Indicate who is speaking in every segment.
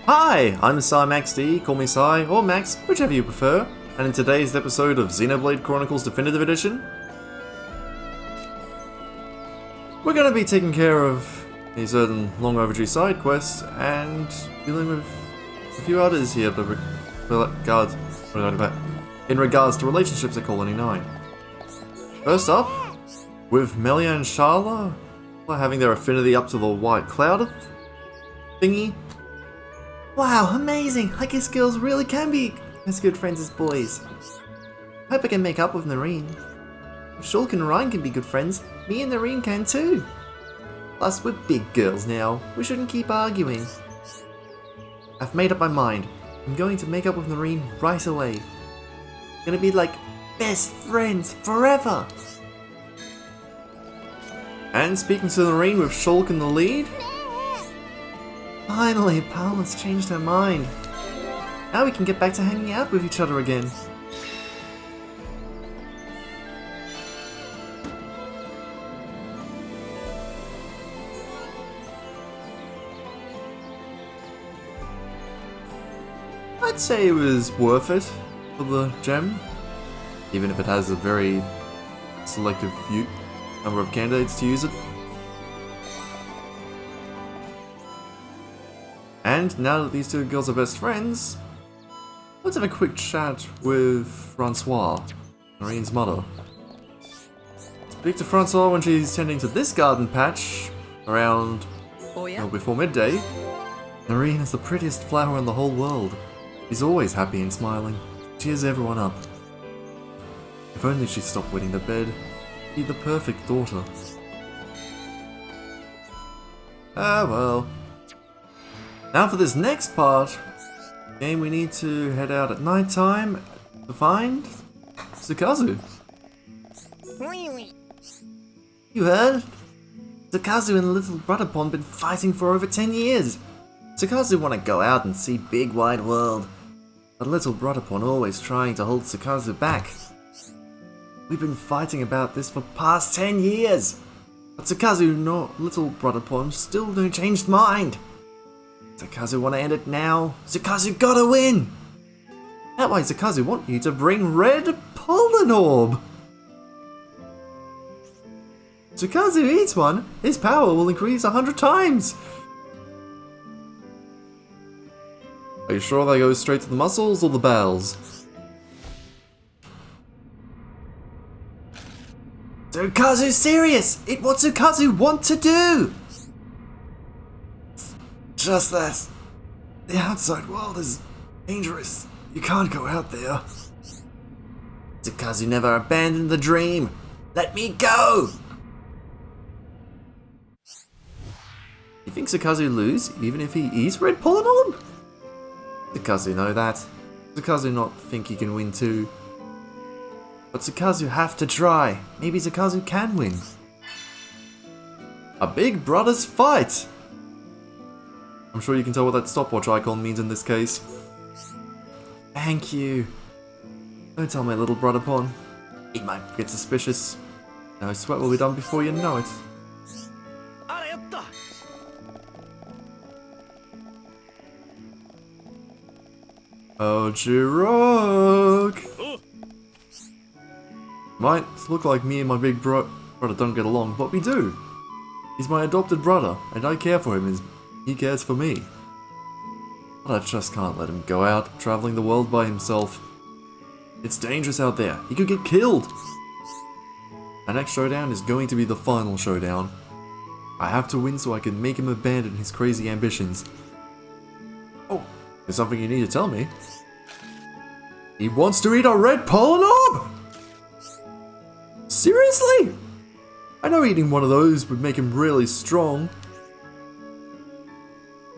Speaker 1: Hi, I'm SciMaxD, call me Sci, or Max, whichever you prefer, and in today's episode of Xenoblade Chronicles Definitive Edition, we're going to be taking care of a certain long overdue side quest and dealing with a few others here in regards to relationships at Colony 9. First up, with Melia and Sharla having their affinity up to the white cloud thingy. Wow, amazing! I guess girls really can be as good friends as boys. Hope I can make up with Narine. If Shulk and Reyn can be good friends, me and Narine can too. Plus, we're big girls now. We shouldn't keep arguing. I've made up my mind. I'm going to make up with Narine right away. Gonna be like best friends forever. And speaking to Reyn with Shulk in the lead. Finally, Paola's changed her mind. Now we can get back to hanging out with each other again. I'd say it was worth it for the gem, even if it has a very selective few number of candidates to use it. And now that these two girls are best friends, let's have a quick chat with Francois, Narine's mother. Speak to Francois when she's tending to this garden patch around before midday. Narine is the prettiest flower in the whole world. She's always happy and smiling. Cheers everyone up. If only she'd stop wetting the bed. Be the perfect daughter. Ah well. Now for this next part, game we need to head out at night time to find Sukazu. You heard? Sukazu and Little Brother Pond been fighting for over 10 years. Sukazu want to go out and see big wide world, but Little Brother Pond always trying to hold Sukazu back. We've been fighting about this for past 10 years, but Sukazu nor Little Brother Pond still don't change mind. Sukazu wanna end it now. Sukazu gotta win! That way Sukazu want you to bring red pollen orb! Sukazu eats one, his power will increase 100 times! Are you sure they go straight to the muscles or the bowels? Sukazu's serious! It's what Sukazu want to do! Just that. The outside world is dangerous. You can't go out there. Sukazu never abandoned the dream. Let me go! You think Sukazu lose even if he eats red pollen orb? Sukazu know that. Sukazu not think he can win too. But Sukazu have to try. Maybe Sukazu can win. A big brothers fight! I'm sure you can tell what that stopwatch icon means in this case. Thank you. Don't tell my little brother Pon. He might get suspicious. No sweat will be done before you know it. Oh, Jirok! Might look like me and my big brother don't get along, but we do. He's my adopted brother, and I care for him as he cares for me. But I just can't let him go out traveling the world by himself. It's dangerous out there. He could get killed. Our next showdown is going to be the final showdown. I have to win so I can make him abandon his crazy ambitions. Oh, there's something you need to tell me. He wants to eat a red pollen orb? Seriously? I know eating one of those would make him really strong.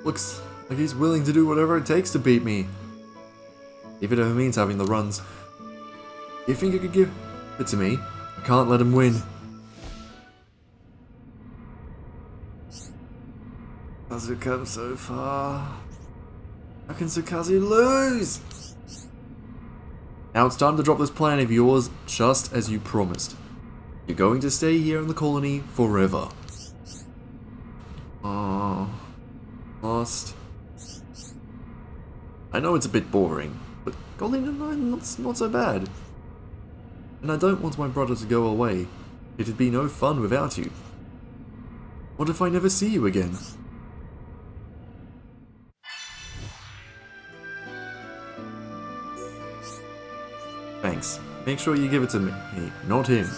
Speaker 1: Looks like he's willing to do whatever it takes to beat me. If it ever means having the runs. You think you could give it to me? I can't let him win. Sukazu come so far. How can Sukazu lose? Now it's time to drop this plan of yours, just as you promised. You're going to stay here in the colony forever. Oh, lost. I know it's a bit boring, but Colony 9 not so bad. And I don't want my brother to go away. It'd be no fun without you. What if I never see you again? Thanks. Make sure you give it to me, not him.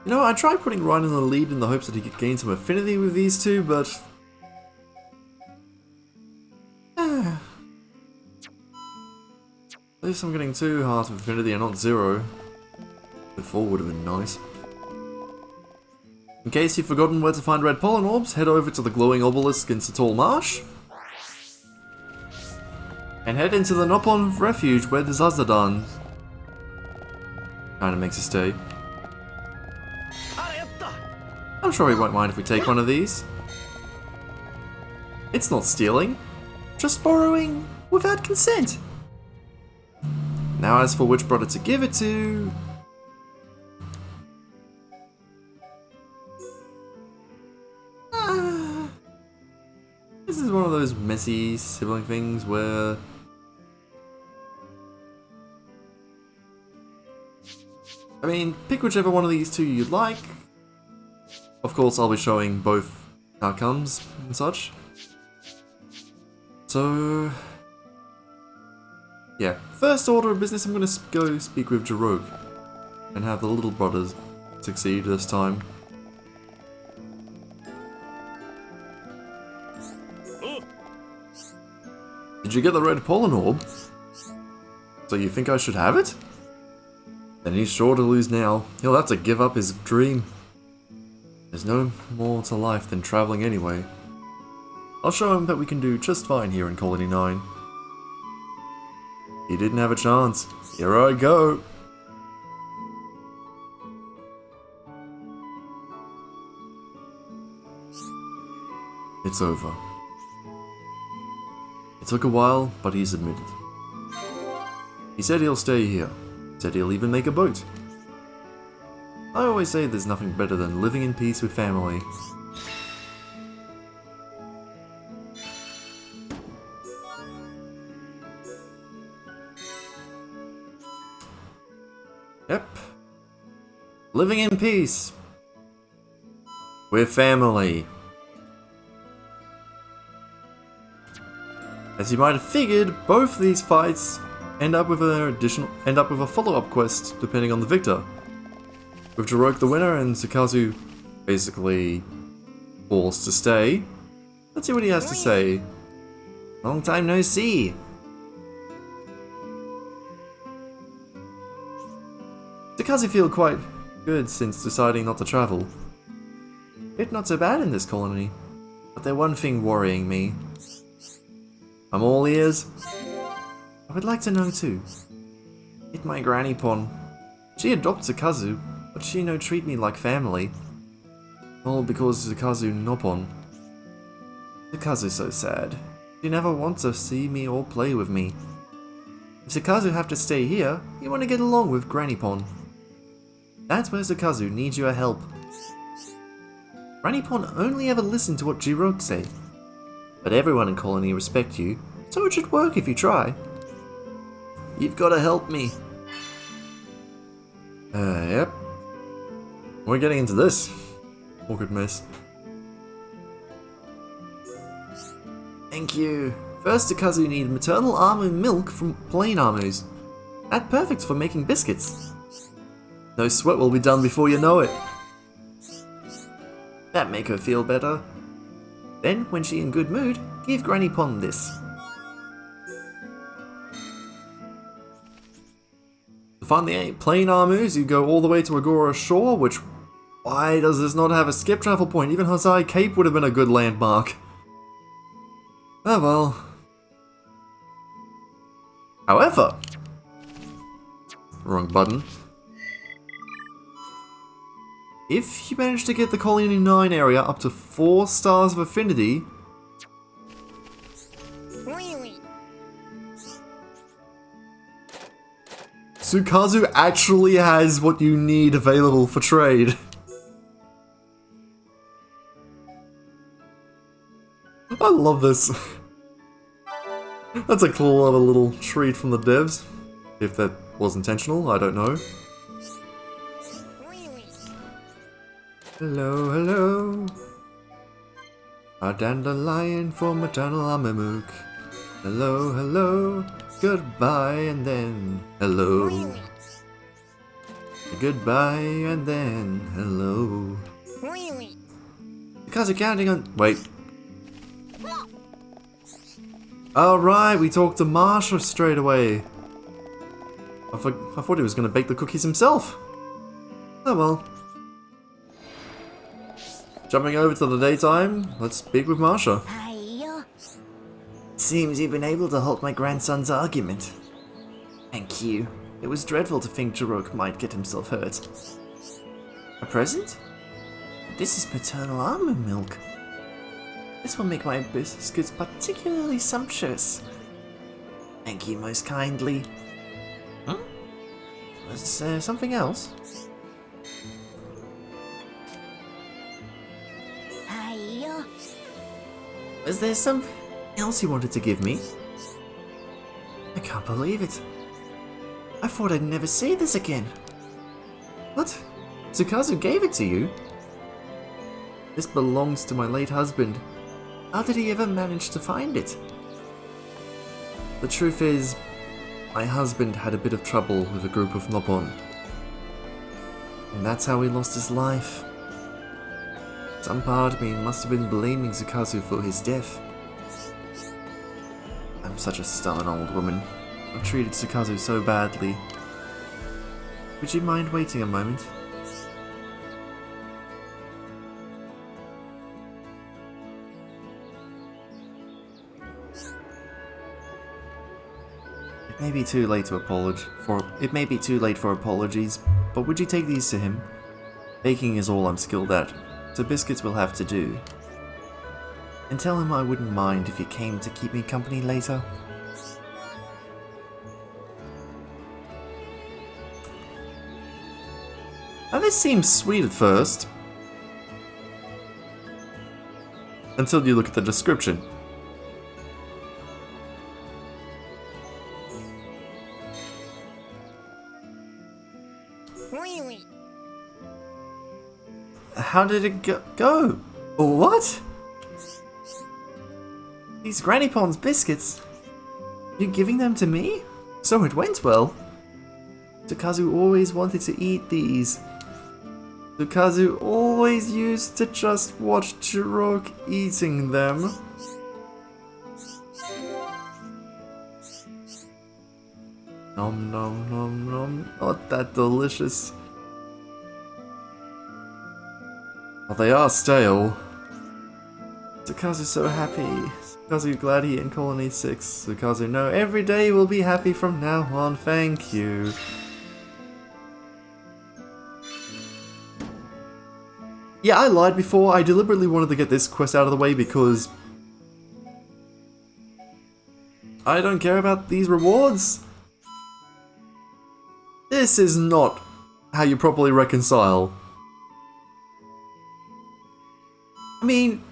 Speaker 1: You know, I tried putting Reyn in the lead in the hopes that he could gain some affinity with these two, but... At least I'm getting 2 hearts of affinity and not 0. The 4 would have been nice. In case you've forgotten where to find red pollen orbs, head over to the glowing obelisk in Satol Marsh. And head into the Nopon refuge where the Zazadan kinda makes a stay. I'm sure he won't mind if we take one of these. It's not stealing, just borrowing without consent. Now as for which brother to give it to... This is one of those messy sibling things where... I mean, pick whichever one of these two you'd like. Of course, I'll be showing both outcomes and such. So... yeah, first order of business, I'm going to go speak with Jirogue and have the little brothers succeed this time. Did you get the red pollen orb? So you think I should have it? Then he's sure to lose now. He'll have to give up his dream. There's no more to life than travelling anyway. I'll show him that we can do just fine here in Colony 9. He didn't have a chance. Here I go. It's over. It took a while, but he's admitted. He said he'll stay here. Said he'll even make a boat. I always say there's nothing better than living in peace with family. Yep. Living in peace. With family. As you might have figured, both of these fights end up with a follow-up quest, depending on the victor. With Jirogue the winner and Sukazu basically forced to stay. Let's see what he has to say. Long time no see. Sukazu feel quite good since deciding not to travel. It's not so bad in this colony, but there's one thing worrying me. I'm all ears. I would like to know too. It's my granny pon. She adopts Sukazu, but she no treat me like family. All because Sukazu nopon. Sukazu's so sad. She never wants to see me or play with me. If Sukazu have to stay here, you want to get along with Granny Pon. That's where Sukazu needs your help. Granny Pon only ever listen to what Jirogue say. But everyone in Colony respect you, so it should work if you try. You've got to help me. Yep. We're getting into this. Awkward mess. Thank you. First, Sukazu need maternal almond milk from plain almonds. That's perfect for making biscuits. No sweat will be done before you know it. That make her feel better. Then, when she in good mood, give Granny Pon this. To find the plain almonds, you go all the way to Agora Shore, which... why does this not have a skip travel point? Even Hosai Cape would have been a good landmark. Oh well. However... wrong button. If you manage to get the Colony 9 area up to 4 stars of affinity... Sukazu actually has what you need available for trade. I love this. That's a clever little treat from the devs. If that was intentional, I don't know. Hello, hello. A dandelion for maternal Amamook. Hello, hello. Goodbye and then hello. Goodbye and then hello. Because you're counting on. Wait. Alright, we talked to Marsha straight away. I thought he was going to bake the cookies himself. Oh well. Jumping over to the daytime, let's speak with Marsha. Seems you've been able to halt my grandson's argument. Thank you. It was dreadful to think Jirok might get himself hurt. A present? This is paternal almond milk. This will make my biscuits particularly sumptuous. Thank you most kindly. Huh? Was there something else? Is there something else you wanted to give me? I can't believe it. I thought I'd never see this again. What? Tsukazu gave it to you? This belongs to my late husband. How did he ever manage to find it? The truth is, my husband had a bit of trouble with a group of Nopon. And that's how he lost his life. Some part of me must have been blaming Tsukazu for his death. I'm such a stubborn old woman. I've treated Tsukazu so badly. Would you mind waiting a moment? It may be too late for apologies, but would you take these to him? Baking is all I'm skilled at, so biscuits will have to do. And tell him I wouldn't mind if he came to keep me company later. Now this seems sweet at first, until you look at the description. How did it go? What? These Granny Pond's biscuits? You giving them to me? So it went well. Tsukazu always wanted to eat these. Tsukazu always used to just watch Jirok eating them. Nom nom nom nom. Not that delicious. Well, they are stale. Tsukazu's so happy. Tsukazu glad he in Colony 6. Tsukazu no, every day will be happy from now on, thank you. Yeah, I lied before. I deliberately wanted to get this quest out of the way because I don't care about these rewards. This is not how you properly reconcile. I mean,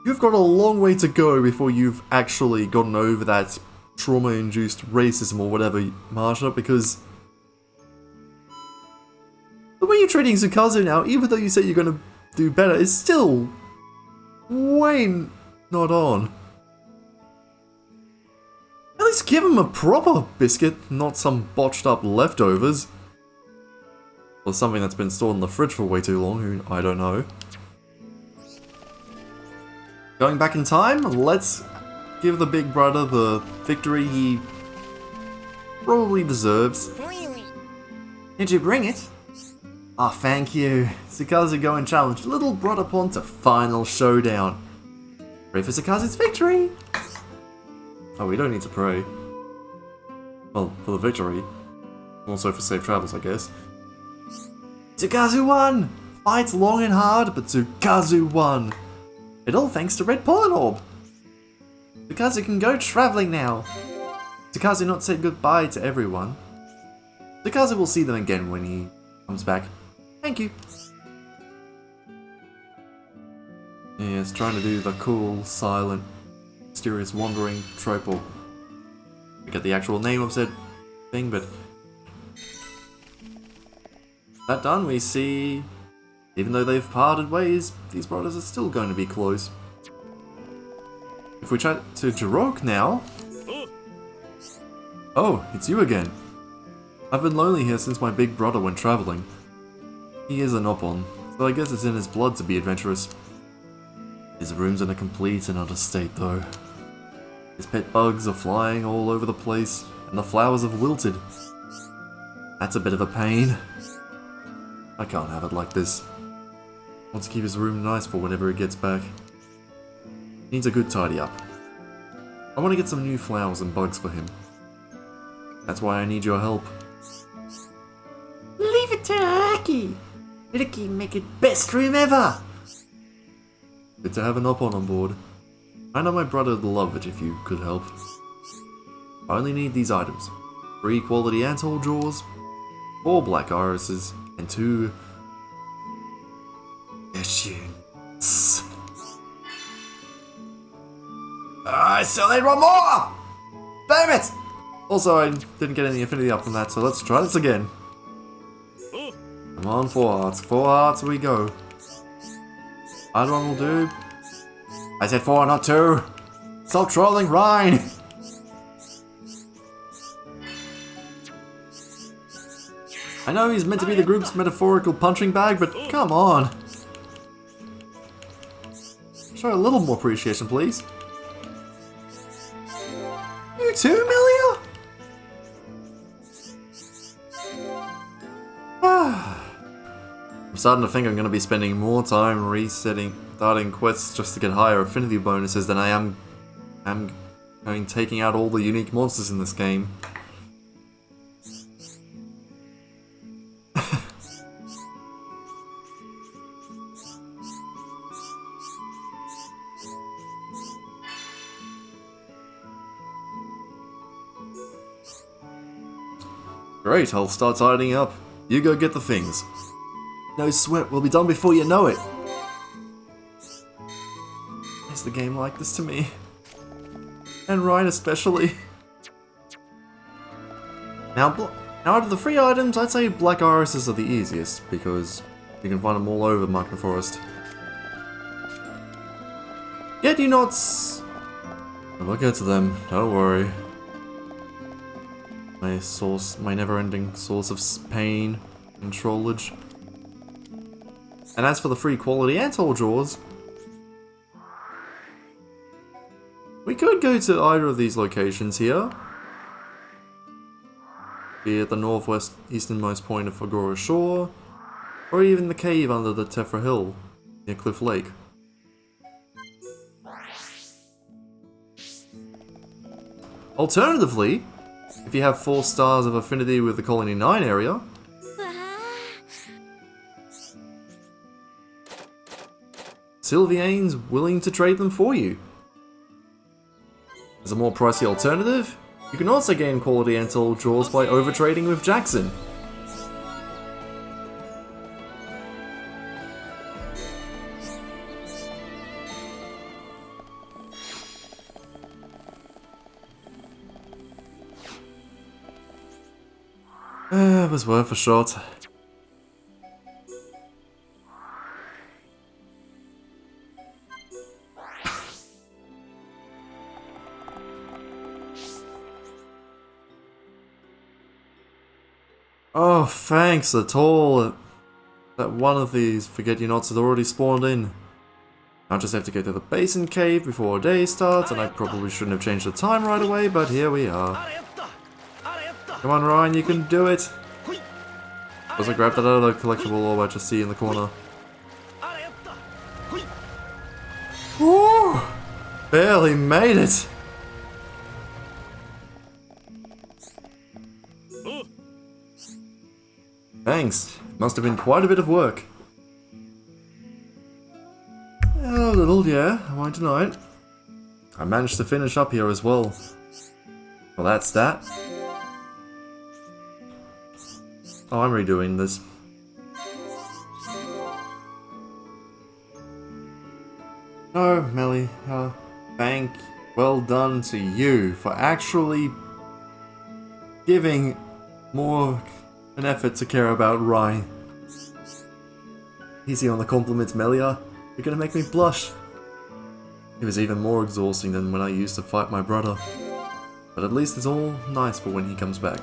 Speaker 1: you've got a long way to go before you've actually gotten over that trauma-induced racism or whatever, Marsha, because the way you're treating Tsukazu now, even though you say you're gonna do better, is still way not on. At least give him a proper biscuit, not some botched up leftovers. Or something that's been stored in the fridge for way too long, I don't know. Going back in time, let's give the big brother the victory he probably deserves. Did you bring it? Ah, thank you. Tsukazu go and challenge little brother Pon to final showdown. Pray for Tsukazu's victory! Oh, we don't need to pray. Well, for the victory. Also for safe travels, I guess. Tsukazu won! Fights long and hard, but Tsukazu won! It all thanks to Red Pollen Orb! Tsukazu can go travelling now! Tsukazu not said goodbye to everyone. Tsukazu will see them again when he comes back. Thank you. Yeah, it's trying to do the cool, silent, mysterious, wandering trope, or I forget the actual name of said thing, but that done, we see, even though they've parted ways, these brothers are still going to be close. If we chat to Jirok now... Oh, it's you again. I've been lonely here since my big brother went traveling. He is an Opon, so I guess it's in his blood to be adventurous. His room's in a complete and utter state though. His pet bugs are flying all over the place, and the flowers have wilted. That's a bit of a pain. I can't have it like this. I want to keep his room nice for whenever he gets back. He needs a good tidy up. I want to get some new flowers and bugs for him. That's why I need your help.
Speaker 2: Leave it to Riki! Riki make it best room ever!
Speaker 1: Good to have an Opon on board. I know my brother would love it if you could help. I only need these items. 3 quality anthole drawers, 4 black irises, and 2... issues. I still need one more! Damn it! Also, I didn't get any affinity up from that, so let's try this again. Come on, 4 hearts. 4 hearts, we go. Either one will do. I said 4, not 2. Stop trolling, Reyn! I know he's meant to be the group's metaphorical punching bag, but come on. Show a little more appreciation, please. You too, Melia? I'm starting to think I'm going to be spending more time starting quests just to get higher affinity bonuses than I am taking out all the unique monsters in this game. Great, I'll start tidying up. You go get the things. No sweat, we'll be done before you know it. Why is the game like this to me? And Reyn especially. Now out of the free items, I'd say black irises are the easiest, because you can find them all over Magna Forest. Get you nots! We'll get to them, don't worry. My never-ending source of pain and trollage. And as for the free quality anthole drawers, we could go to either of these locations here. Be it the northwest easternmost point of Agora Shore, or even the cave under the Tephra Hill near Cliff Lake. Alternatively, if you have 4 stars of affinity with the Colony 9 area, Sylviane's willing to trade them for you. As a more pricey alternative, you can also gain quality anthole draws by overtrading with Jackson. It was worth a shot. Oh, thanks at all. That one of these forget-you-nots had already spawned in. I'll just have to go to the basin cave before day starts, and I probably shouldn't have changed the time right away, but here we are. Come on, Reyn, you can do it! Also grab that other collectible orb I just see in the corner. Woo! Barely made it! Thanks. Must have been quite a bit of work. A little, yeah, I won't deny it. I managed to finish up here as well. Well, that's that. Oh, I'm redoing this. No, Melly, well done to you for actually giving more an effort to care about Reyn. Easy on the compliments, Melia. You're gonna make me blush. It was even more exhausting than when I used to fight my brother. But at least it's all nice for when he comes back.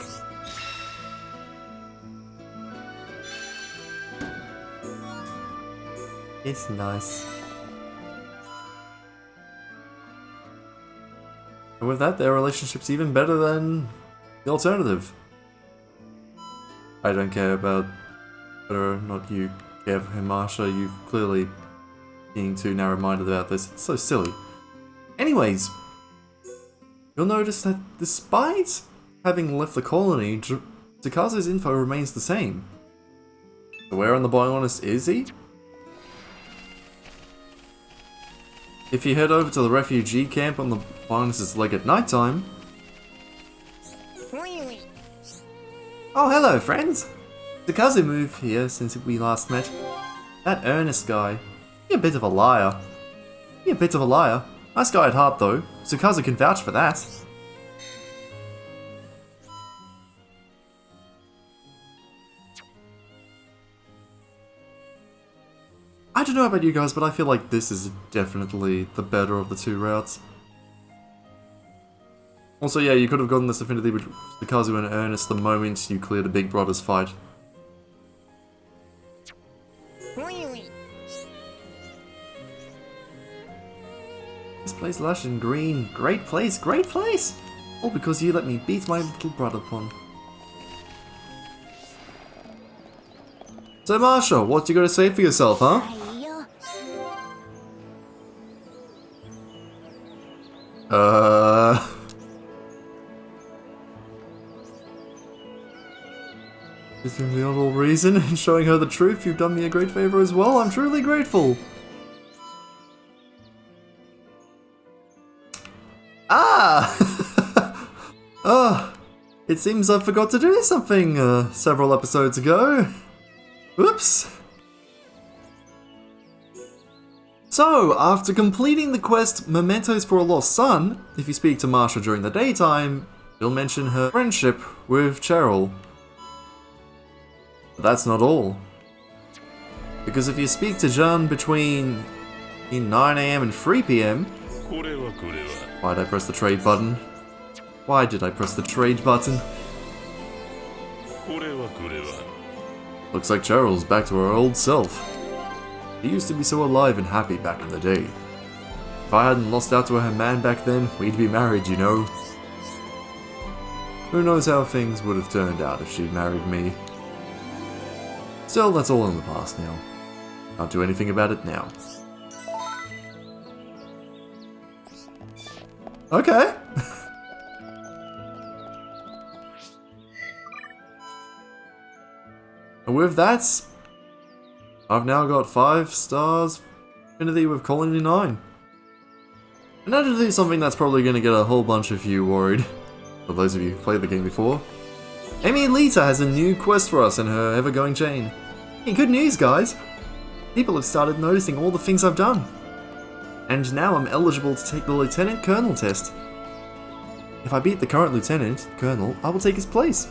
Speaker 1: It's nice. And with that, their relationship's even better than the alternative. I don't care about whether or not you care for him, Marsha. You've clearly being too narrow-minded about this. It's so silly. Anyways, you'll notice that despite having left the colony, Tsukasu's info remains the same. So where on the Bionis is he? If you head over to the refugee camp on the Bionis' leg at nighttime... Oh, hello, friends! Tsukasa moved here since we last met. That Ernest guy, he's a bit of a liar. Nice guy at heart, though. Tsukasa can vouch for that. I don't know about you guys, but I feel like this is definitely the better of the two routes. Also, yeah, you could have gotten this affinity with Tsukasa and Ernest the moment you cleared a Big Brother's fight. This place lush and green. Great place, great place! All because you let me beat my little brother upon. So Marsha, what you gotta say for yourself, huh? Is there the overall reason in showing her the truth? You've done me a great favor as well. I'm truly grateful. It seems I forgot to do something several episodes ago. Whoops. So, after completing the quest Mementos for a Lost Son, if you speak to Marsha during the daytime, you'll mention her friendship with Cheryl. But that's not all. Because if you speak to John between 9 AM and 3 PM... Why did I press the trade button? Why did I press the trade button? Looks like Cheryl's back to her old self. She used to be so alive and happy back in the day. If I hadn't lost out to her man back then, we'd be married, you know. Who knows how things would have turned out if she'd married me. Still, that's all in the past now. Can't do anything about it now. Okay. And with that, I've now got 5 stars Affinity with Colony 9. And now to do something that's probably going to get a whole bunch of you worried. For those of you who've played the game before. Amy Lita has a new quest for us in her ever-going chain. Hey, good news, guys! People have started noticing all the things I've done. And now I'm eligible to take the Lieutenant Colonel test. If I beat the current Lieutenant Colonel, I will take his place.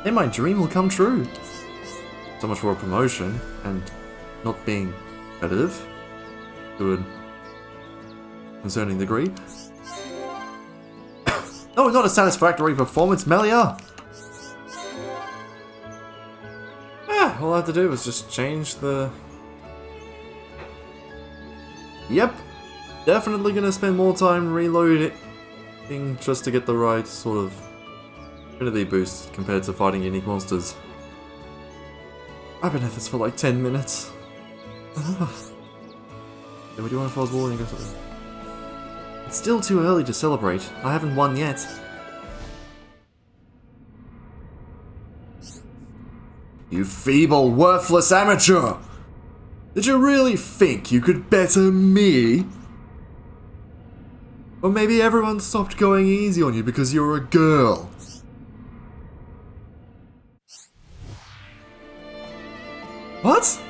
Speaker 1: Then my dream will come true. So much for a promotion, and not being competitive to a concerning degree. No, not a satisfactory performance, Melia! All I had to do was just change the... Yep, definitely gonna spend more time reloading just to get the right sort of affinity boost compared to fighting unique monsters. I've been at this for like 10 minutes. Yeah, what do you want if I was balling? It's still too early to celebrate. I haven't won yet. You feeble, worthless amateur! Did you really think you could better me? Or maybe everyone stopped going easy on you because you're a girl. What?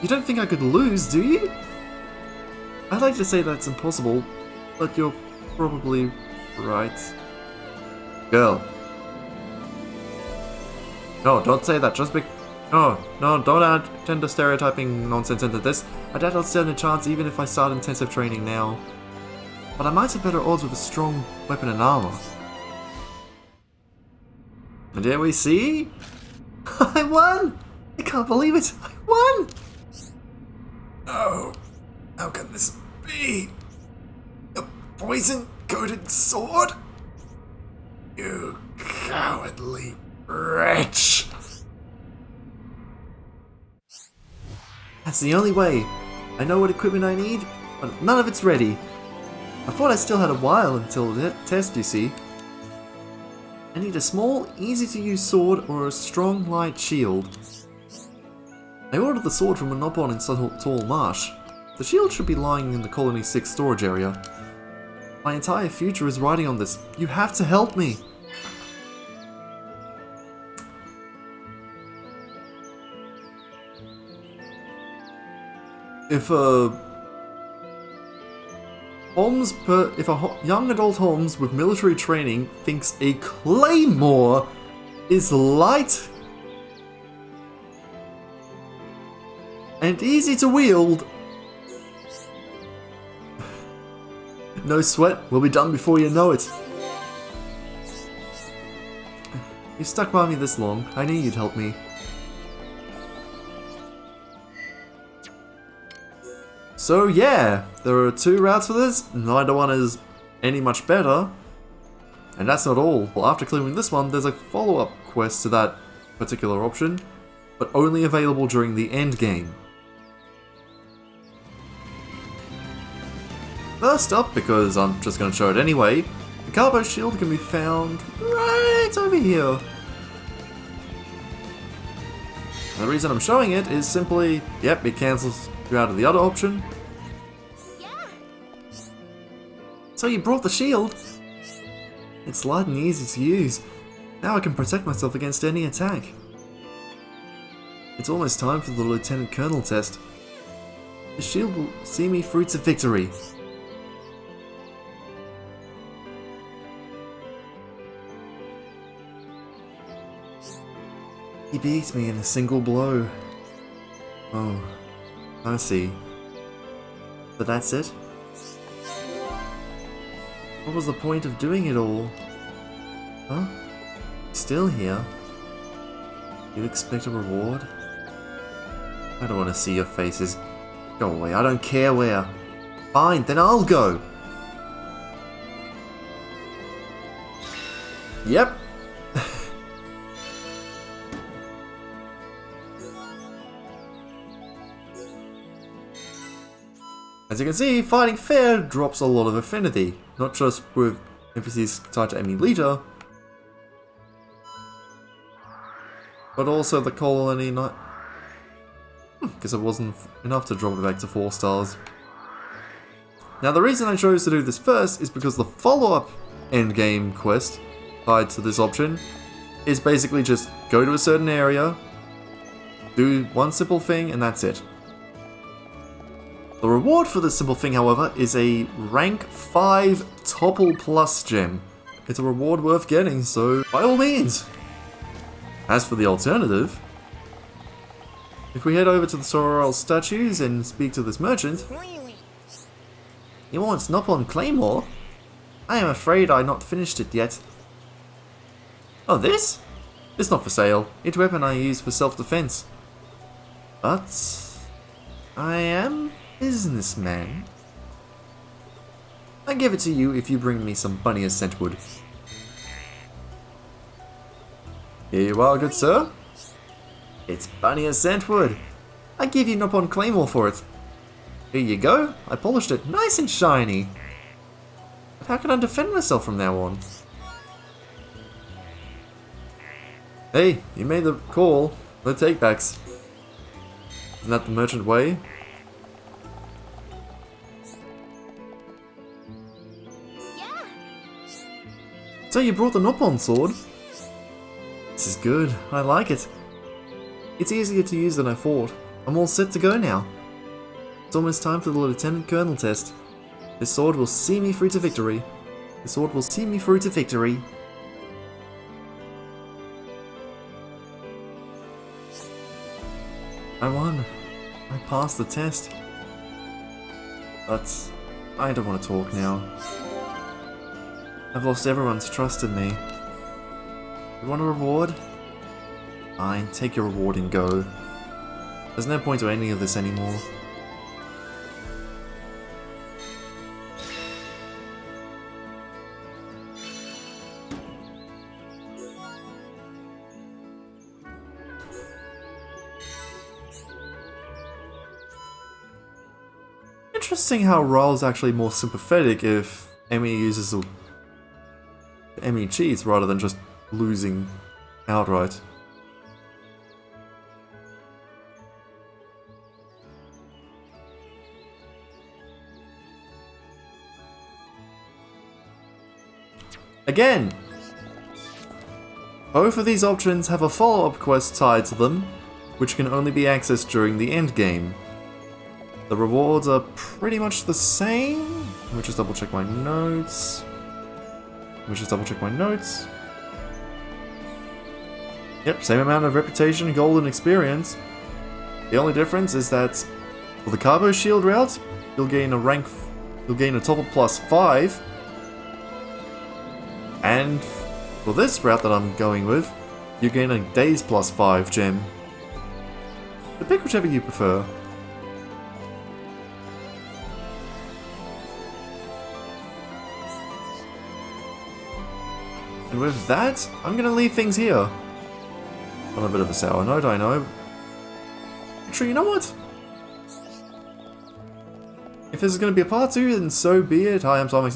Speaker 1: You don't think I could lose, do you? I'd like to say that's impossible, but you're probably right. Girl. No, don't say that, just No, don't add gender stereotyping nonsense into this. I doubt I'll stand a chance even if I start intensive training now. But I might have better odds with a strong weapon and armor. And here we see... I won! I can't believe it! I won! Oh, how can this be? A poison-coated sword? You cowardly wretch! That's the only way. I know what equipment I need, but none of it's ready. I thought I still had a while until the test, you see. I need a small, easy-to-use sword or a strong, light shield. I ordered the sword from a Nopon in Tall Marsh. The shield should be lying in the Colony 6 storage area. My entire future is riding on this. You have to help me! If a young adult Holmes with military training thinks a claymore is light and easy to wield, no sweat, we'll be done before you know it. You stuck by me this long, I knew you'd help me. So yeah, there are two routes for this, neither one is any much better. And that's not all. Well, after clearing this one, there's a follow-up quest to that particular option, but only available during the end game. First up, because I'm just going to show it anyway, the Carbo Shield can be found right over here. And the reason I'm showing it is simply, yep, it cancels you out of the other option. So you brought the shield? It's light and easy to use. Now I can protect myself against any attack. It's almost time for the Lieutenant Colonel test. The shield will see me through to victory. He beats me in a single blow. Oh, I see. But that's it? What was the point of doing it all? Huh? Still here? You expect a reward? I don't want to see your faces. Go away, I don't care where. Fine, then I'll go. Yep. As you can see, fighting fair drops a lot of affinity, not just with emphasis tied to enemy leader, but also the colony night. Because it wasn't enough to drop it back to 4 stars. Now the reason I chose to do this first is because the follow-up endgame quest tied to this option is basically just go to a certain area, do one simple thing, and that's it. The reward for this simple thing, however, is a rank 5 Topple Plus gem. It's a reward worth getting, so by all means. As for the alternative, if we head over to the Sorrel statues and speak to this merchant... You want Nopon Claymore? I am afraid I not finished it yet. Oh, this? It's not for sale. It's a weapon I use for self-defense. But... I am... businessman. I give it to you if you bring me some bunnier scentwood. Here you are, good sir. It's bunnier scentwood. I give you Nopon Claymore for it. Here you go. I polished it nice and shiny. But how can I defend myself from now on? Hey, you made the call. No takebacks. Isn't that the merchant way? So you brought the Nopon sword? This is good, I like it. It's easier to use than I thought. I'm all set to go now. It's almost time for the Lieutenant Colonel test. This sword will see me through to victory. This sword will see me through to victory. I won. I passed the test. But I don't want to talk now. I've lost everyone's trust in me. You want a reward? Fine, take your reward and go. There's no point to any of this anymore. Interesting how Raul's actually more sympathetic if Emmy uses a... Emmy cheats rather than just losing outright. Again! Both of these options have a follow-up quest tied to them, which can only be accessed during the endgame. The rewards are pretty much the same. Let me just double check my notes. Yep, same amount of reputation, gold, and experience. The only difference is that for the Carbo Shield route, you'll gain a top of +5. And for this route that I'm going with, you gain a Days +5 gem. So pick whichever you prefer. And with that, I'm gonna leave things here. On a bit of a sour note, I know. Actually, you know what? If this is gonna be a part 2, then so be it. Hi, I'm Thawing.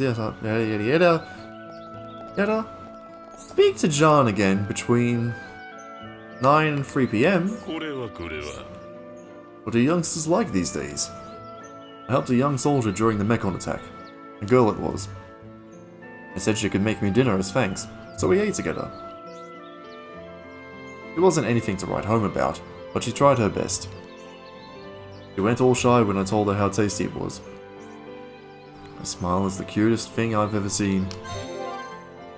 Speaker 1: Yada. Speak to John again between 9 and 3 PM. What do youngsters like these days? I helped a young soldier during the Mechon attack. A girl it was. I said she could make me dinner as thanks, so we ate together. It wasn't anything to write home about, but she tried her best. She went all shy when I told her how tasty it was. Her smile is the cutest thing I've ever seen.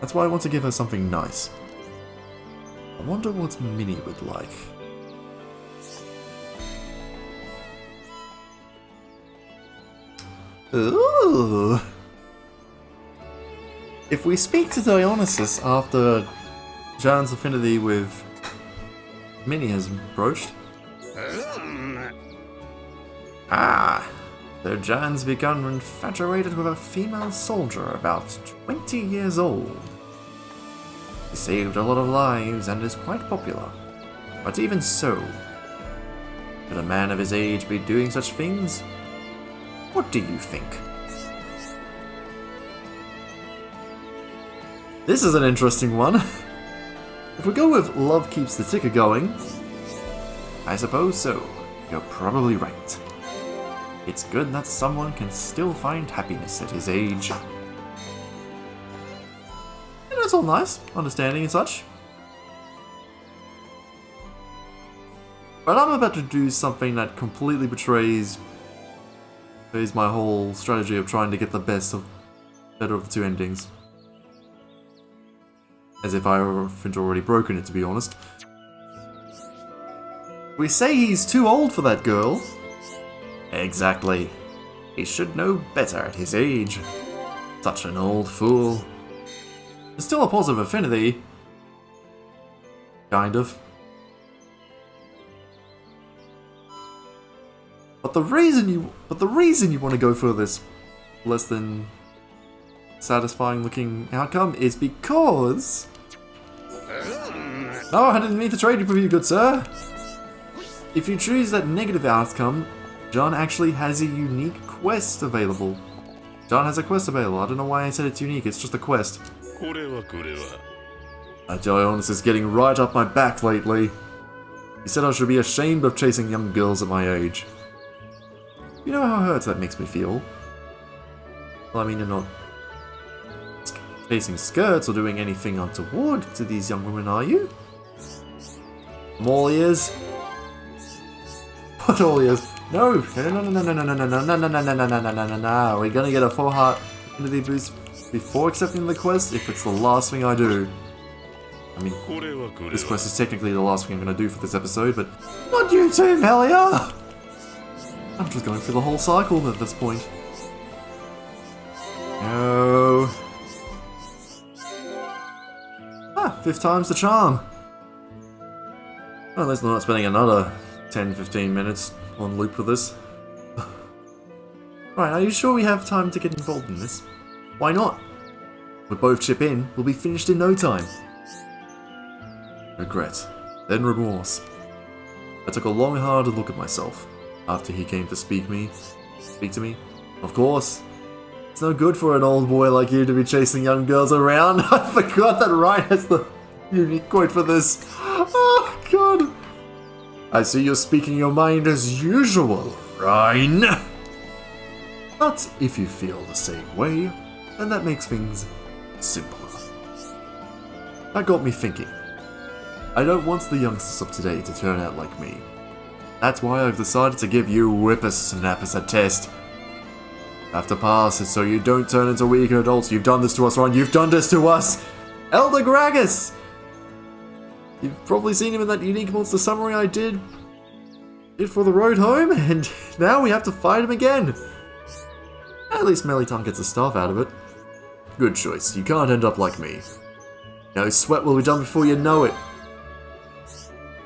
Speaker 1: That's why I want to give her something nice. I wonder what Minnie would like. Ooh. If we speak to Dionysus after Jan's affinity with Minnie has broached. So Jan's become infatuated with a female soldier about 20 years old. He saved a lot of lives and is quite popular. But even so, could a man of his age be doing such things? What do you think? This is an interesting one. If we go with love keeps the ticker going, I suppose so. You're probably right. It's good that someone can still find happiness at his age. And it's all nice, understanding and such. But I'm about to do something that completely betrays my whole strategy of trying to get the better of the two endings. As if I haven't already broken it, to be honest. We say he's too old for that girl. Exactly. He should know better at his age. Such an old fool. There's still a positive affinity. Kind of. But the reason you want to go for this less than satisfying looking outcome is because... No, I didn't mean to trade you with you, good sir. If you choose that negative outcome, John actually has a unique quest available. John has a quest available. I don't know why I said it's unique, it's just a quest. Dionysus is getting right up my back lately. He said I should be ashamed of chasing young girls at my age. You know how hurt that makes me feel? Well, I mean, you're not chasing skirts or doing anything untoward to these young women, are you? I'm all ears. What all ears? No! No, no, no, no, no, no, no, no, no, no, no, no, no, no, no, no, no. We're gonna get a 4-heart affinity boost before accepting the quest if it's the last thing I do. I mean, this quest is technically the last thing I'm gonna do for this episode, but not you too, Melia! I'm just going through the whole cycle at this point. No. Ah, 5th time's the charm. Well, let's not spending another 10-15 minutes on loop with this. Right, are you sure we have time to get involved in this? Why not? We both chip in, we'll be finished in no time. Regret, then remorse. I took a long hard look at myself after he came to speak to me. Of course, it's no good for an old boy like you to be chasing young girls around. I forgot that Reyn has the unique quote for this. Oh god. I see you're speaking your mind as usual, Reyn. But if you feel the same way, then that makes things simpler. That got me thinking. I don't want the youngsters of today to turn out like me. That's why I've decided to give you whippersnappers a test. Have to pass it so you don't turn into weaker adults. You've done this to us, Reyn. You've done this to us! Elder Gragas! You've probably seen him in that unique monster summary I did for the road home, and now we have to fight him again. At least Melly-tan gets a staff out of it. Good choice. You can't end up like me. No sweat will be done before you know it.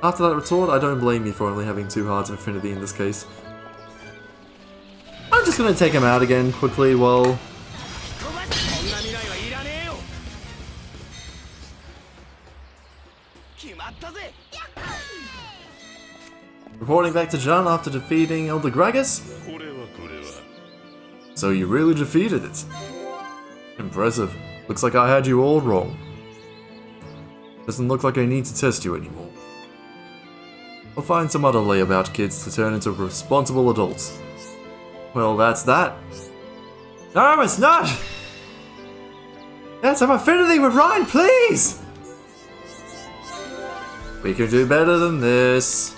Speaker 1: After that retort, I don't blame you for only having 2 hearts of affinity in this case. I'm just gonna take him out again quickly while... Reporting back to John after defeating Elder Gragas? So you really defeated it. Impressive. Looks like I had you all wrong. Doesn't look like I need to test you anymore. I'll find some other layabout kids to turn into responsible adults. Well, that's that. No, it's not! That's some affinity with Reyn, please! We can do better than this.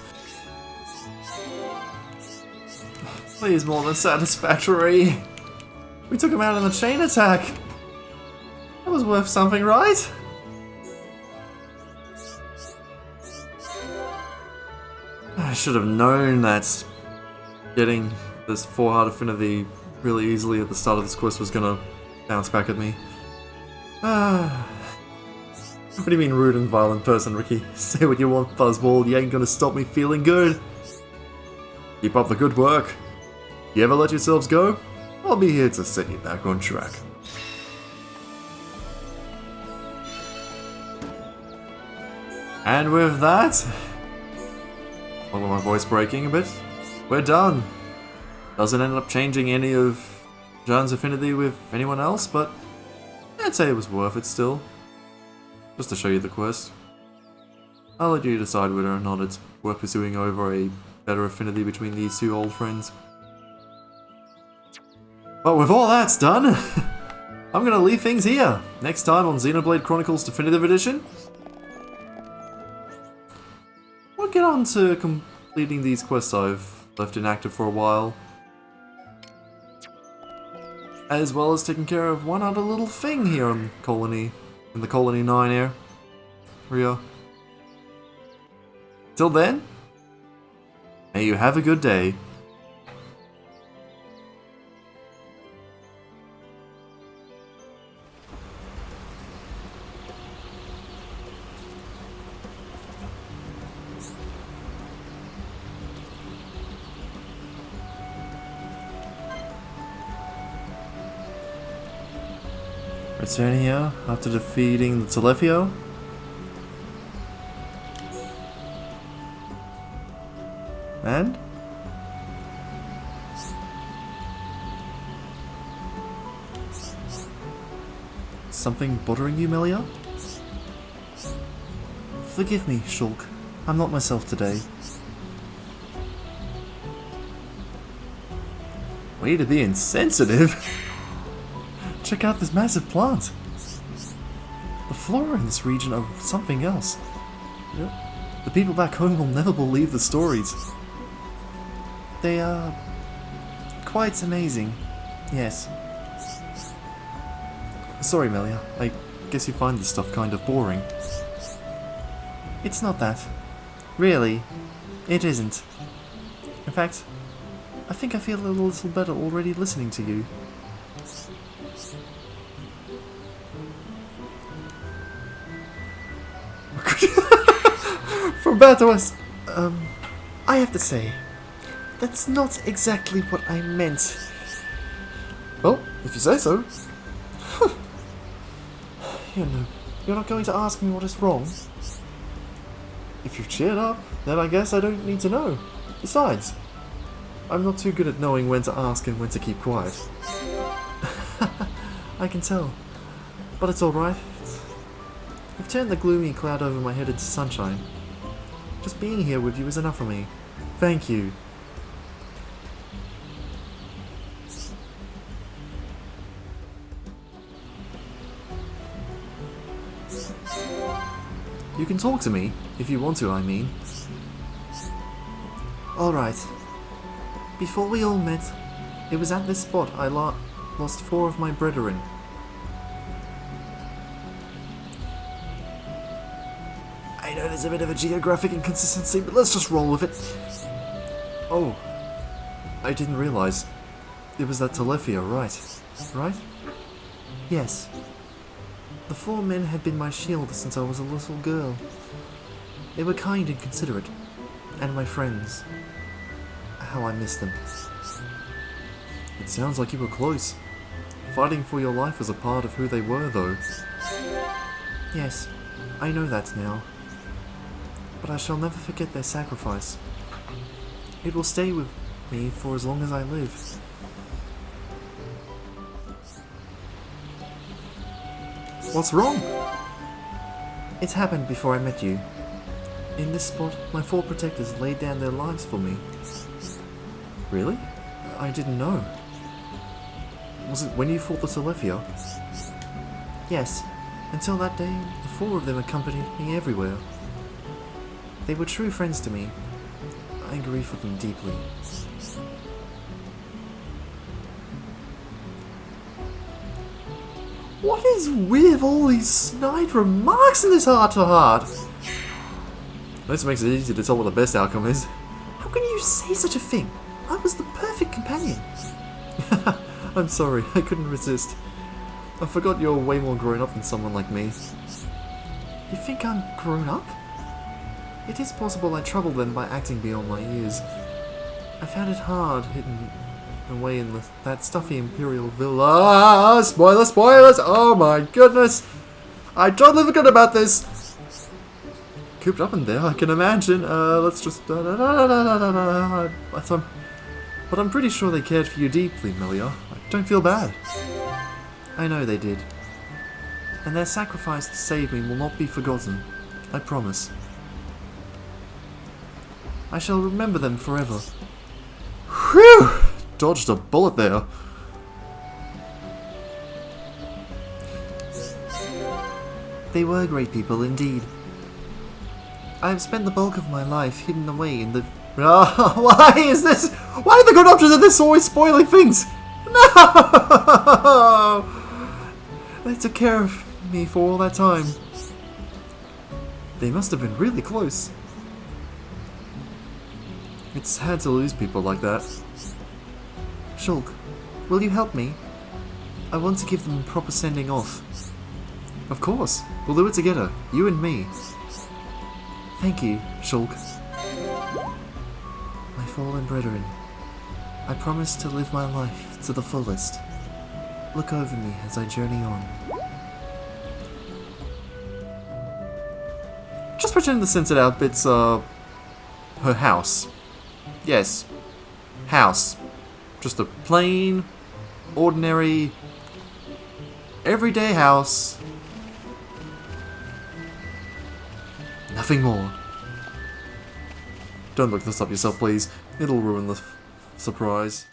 Speaker 1: Please, more than satisfactory. We took him out in the chain attack. That was worth something, right? I should have known that getting this 4-heart affinity really easily at the start of this quest was gonna bounce back at me. What do you mean rude and violent person, Riki? Say what you want, Fuzzball, you ain't gonna stop me feeling good. Keep up the good work. You ever let yourselves go? I'll be here to set you back on track. And with that, all of my voice breaking a bit, we're done. Doesn't end up changing any of Jean's affinity with anyone else, but I'd say it was worth it still. Just to show you the quest. I'll let you decide whether or not it's worth pursuing over a better affinity between these 2 old friends. But with all that's done, I'm gonna leave things here. Next time on Xenoblade Chronicles Definitive Edition, we'll get on to completing these quests I've left inactive for a while. As well as taking care of one other little thing here in the Colony 9 area. Till then, may you have a good day. Returning here after defeating the Telefio. And? Something bothering you, Melia? Forgive me, Shulk. I'm not myself today. Way to be insensitive! Check out this massive plant! The flora in this region are something else. The people back home will never believe the stories. They are quite amazing. Yes. Sorry, Melia. I guess you find this stuff kind of boring. It's not that. Really, it isn't. In fact, I think I feel a little better already listening to you. From bad to worse. I have to say, that's not exactly what I meant. Well, if you say so. You know, you're not going to ask me what is wrong? If you've cheered up, then I guess I don't need to know. Besides, I'm not too good at knowing when to ask and when to keep quiet. I can tell. But it's alright. You've turned the gloomy cloud over my head into sunshine. Just being here with you is enough for me. Thank you. You can talk to me, if you want to, I mean. Alright. Before we all met, it was at this spot I lost 4 of my brethren. I know there's a bit of a geographic inconsistency, but let's just roll with it. Oh. I didn't realize. It was that Telefia, right? Right? Yes. The 4 men had been my shield since I was a little girl. They were kind and considerate, and my friends. How I miss them. It sounds like you were close. Fighting for your life was a part of who they were, though. Yes, I know that now. But I shall never forget their sacrifice. It will stay with me for as long as I live. What's wrong? It's happened before I met you. In this spot, my 4 protectors laid down their lives for me. Really? I didn't know. Was it when you fought the Telefia? Yes. Until that day, the 4 of them accompanied me everywhere. They were true friends to me. I grieve for them deeply. What is with all these snide remarks in this heart-to-heart? This makes it easy to tell what the best outcome is. How can you say such a thing? I was the perfect companion. I'm sorry, I couldn't resist. I forgot you're way more grown up than someone like me. You think I'm grown up? It is possible I troubled them by acting beyond my years. I found it hard hidden away in that stuffy Imperial villa. Spoilers! Oh my goodness! I totally forgot about this! Cooped up in there, I can imagine. Let's just... But I'm pretty sure they cared for you deeply, Melia. Don't feel bad. I know they did. And their sacrifice to save me will not be forgotten. I promise. I shall remember them forever. Whew! Dodged a bullet there. They were great people indeed. I have spent the bulk of my life hidden away in the... why is this? Why are the good options of this always spoiling things? No! They took care of me for all that time. They must have been really close. It's hard to lose people like that. Shulk, will you help me? I want to give them a proper sending off. Of course, we'll do it together, you and me. Thank you, Shulk. My fallen brethren, I promise to live my life to the fullest. Look over me as I journey on. Just pretend the censored out bits are her house. Yes, house. Just a plain, ordinary, everyday house. Nothing more. Don't look this up yourself, please. It'll ruin the surprise.